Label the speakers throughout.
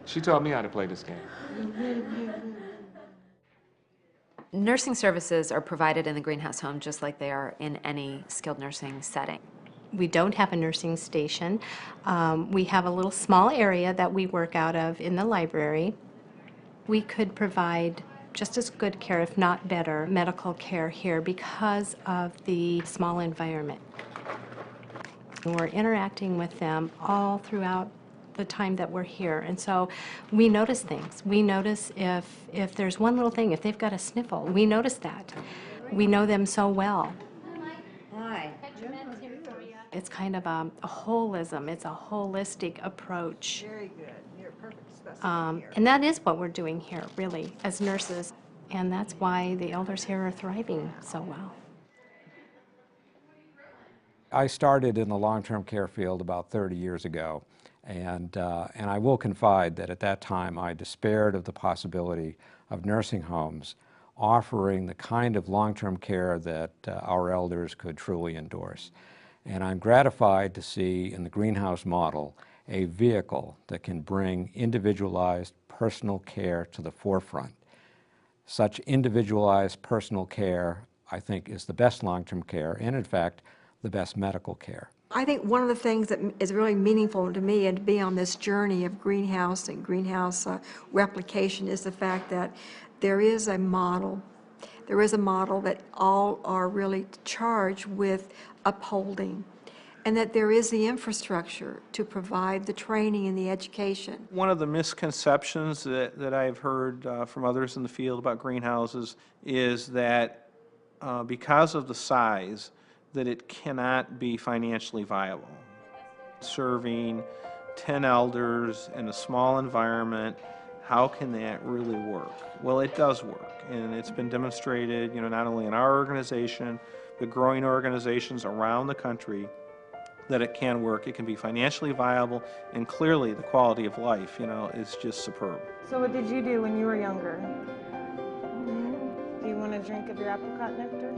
Speaker 1: She taught me how to play this game.
Speaker 2: Nursing services are provided in the Greenhouse home just like they are in any skilled nursing setting.
Speaker 3: We don't have a nursing station. We have a little small area that we work out of in the library. We could provide just as good care, if not better, medical care here because of the small environment. And we're interacting with them all throughout the time that we're here. And so we notice things. We notice if there's one little thing, if they've got a sniffle, we notice that. We know them so well.
Speaker 4: Hi.
Speaker 3: It's kind of a holism. It's a holistic approach.
Speaker 4: Very good. You're a perfect specimen here.
Speaker 3: And that is what we're doing here, really, as nurses. And that's why the elders here are thriving so well.
Speaker 5: I started in the long-term care field about 30 years ago, and I will confide that at that time I despaired of the possibility of nursing homes offering the kind of long-term care that our elders could truly endorse. And I'm gratified to see in the Greenhouse model a vehicle that can bring individualized personal care to the forefront. Such individualized personal care, I think, is the best long-term care and, in fact, the best medical care.
Speaker 4: I think one of the things that is really meaningful to me and to be on this journey of Greenhouse and Greenhouse replication is the fact that there is a model. There is a model that all are really charged with upholding, and that there is the infrastructure to provide the training and the education.
Speaker 6: One of the misconceptions that I've heard from others in the field about greenhouses is that because of the size, that it cannot be financially viable. Serving 10 elders in a small environment, how can that really work? Well, it does work, and it's been demonstrated, not only in our organization, but growing organizations around the country, that it can work. It can be financially viable, and clearly the quality of life, is just superb.
Speaker 7: So what did you do when you were younger? Do you want a drink of your apricot nectar?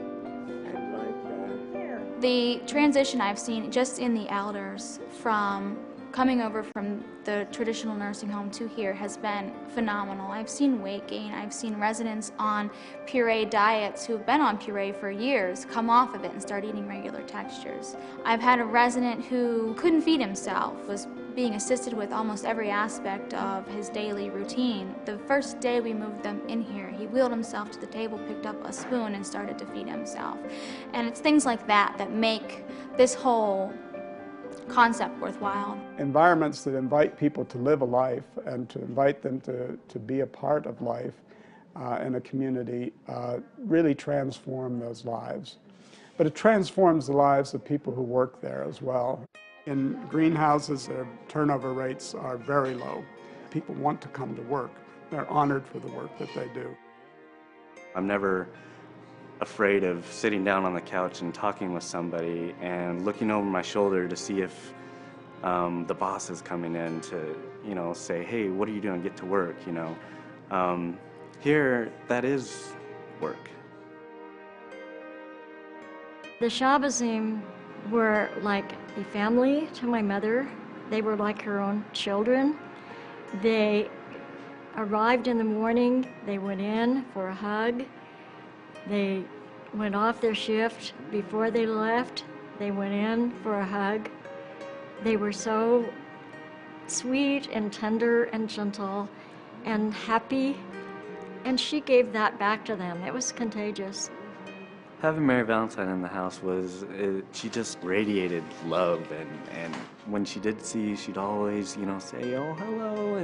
Speaker 7: I'd like that. Here.
Speaker 8: The transition I've seen just in the elders from coming over from the traditional nursing home to here has been phenomenal. I've seen weight gain. I've seen residents on puree diets who've been on puree for years come off of it and start eating regular textures. I've had a resident who couldn't feed himself, was being assisted with almost every aspect of his daily routine. The first day we moved them in here, he wheeled himself to the table, picked up a spoon, and started to feed himself. And it's things like that that make this whole concept worthwhile.
Speaker 9: Environments that invite people to live a life and to invite them to be a part of life in a community really transform those lives. But it transforms the lives of people who work there as well. In greenhouses, their turnover rates are very low. People want to come to work. They're honored for the work that they do.
Speaker 10: I'm never afraid of sitting down on the couch and talking with somebody and looking over my shoulder to see if the boss is coming in to, say, hey, what are you doing? Get to work, Here, that is work.
Speaker 11: The Shabazim were like a family to my mother. They were like her own children. They arrived in the morning, they went in for a hug. They went off their shift. Before they left, they went in for a hug. They were so sweet and tender and gentle and happy, and she gave that back to them. It was contagious.
Speaker 10: Having Mary Valentine in the house she just radiated love, and when she did see you, she'd always, say, oh, hello,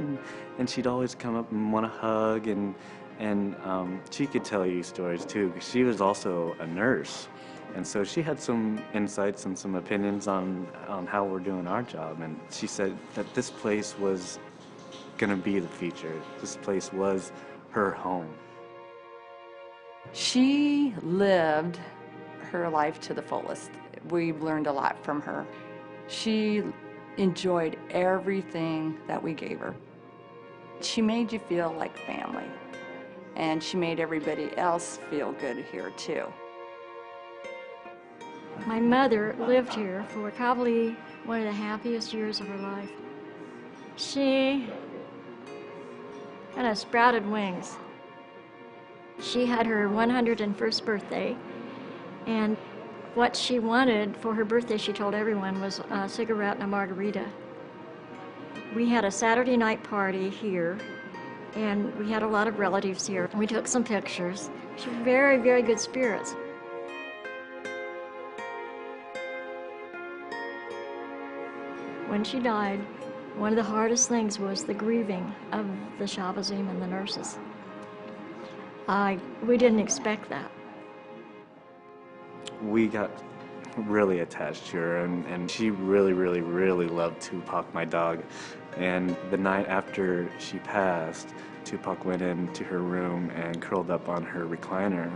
Speaker 10: and she'd always come up and want to hug, and she could tell you stories too, because she was also a nurse, and so she had some insights and some opinions on how we're doing our job, and she said that this place was going to be the future. This place was her home.
Speaker 12: She lived her life to the fullest. We learned a lot from her. She enjoyed everything that we gave her. She made you feel like family, and she made everybody else feel good here too.
Speaker 11: My mother lived here for probably one of the happiest years of her life. She kind of sprouted wings. She had her 101st birthday, and what she wanted for her birthday, she told everyone, was a cigarette and a margarita. We had a Saturday night party here, and we had a lot of relatives here. We took some pictures. She was very, very good spirits. When she died, one of the hardest things was the grieving of the Shabazim and the nurses. We didn't expect that.
Speaker 10: We got really attached to her, and she really, really, really loved Tupac, my dog. And the night after she passed, Tupac went into her room and curled up on her recliner.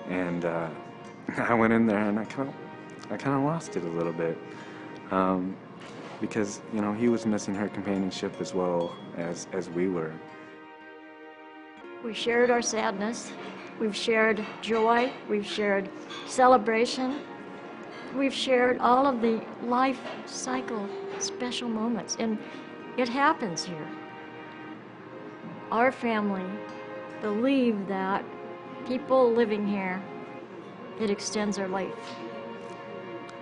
Speaker 10: And I went in there and I kind of lost it a little bit. Because, you know, he was missing her companionship as well as we were.
Speaker 11: We shared our sadness, we've shared joy, we've shared celebration, we've shared all of the life cycle special moments, and it happens here. Our family believe that people living here, it extends their life.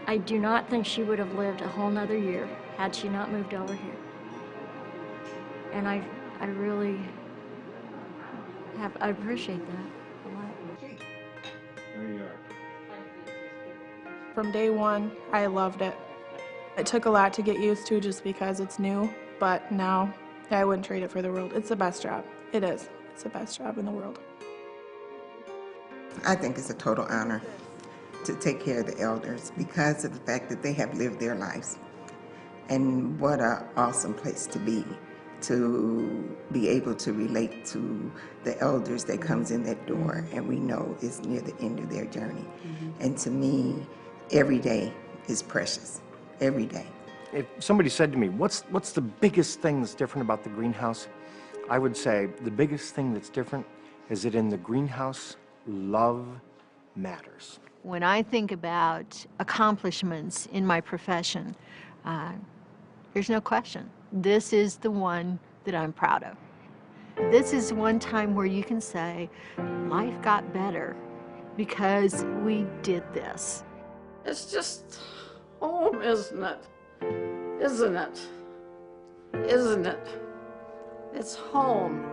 Speaker 11: I do not think she would have lived a whole nother year had she not moved over here. And I really I appreciate that a lot.
Speaker 5: There you are.
Speaker 7: From day one, I loved it. It took a lot to get used to just because it's new, but now I wouldn't trade it for the world. It's the best job. It is. It's the best job in the world.
Speaker 13: I think it's a total honor to take care of the elders because of the fact that they have lived their lives. And what an awesome place to be able to relate to the elders that comes in that door and we know is near the end of their journey. And to me, every day is precious, every day.
Speaker 14: If somebody said to me, what's the biggest thing that's different about the greenhouse? I would say the biggest thing that's different is that in the greenhouse, love matters.
Speaker 15: When I think about accomplishments in my profession, there's no question. This is the one that I'm proud of. This is one time where you can say, life got better because we did this.
Speaker 16: It's just home, isn't it? Isn't it? Isn't it? It's home.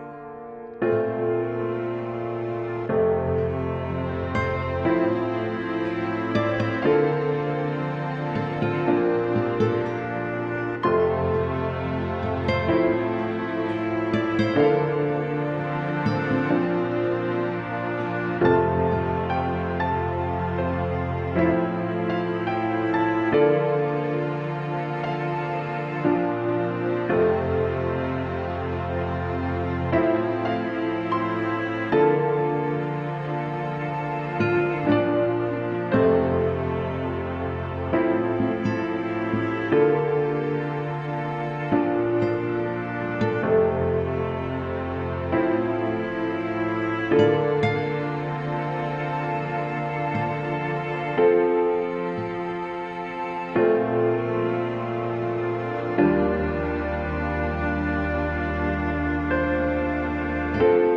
Speaker 13: Thank you.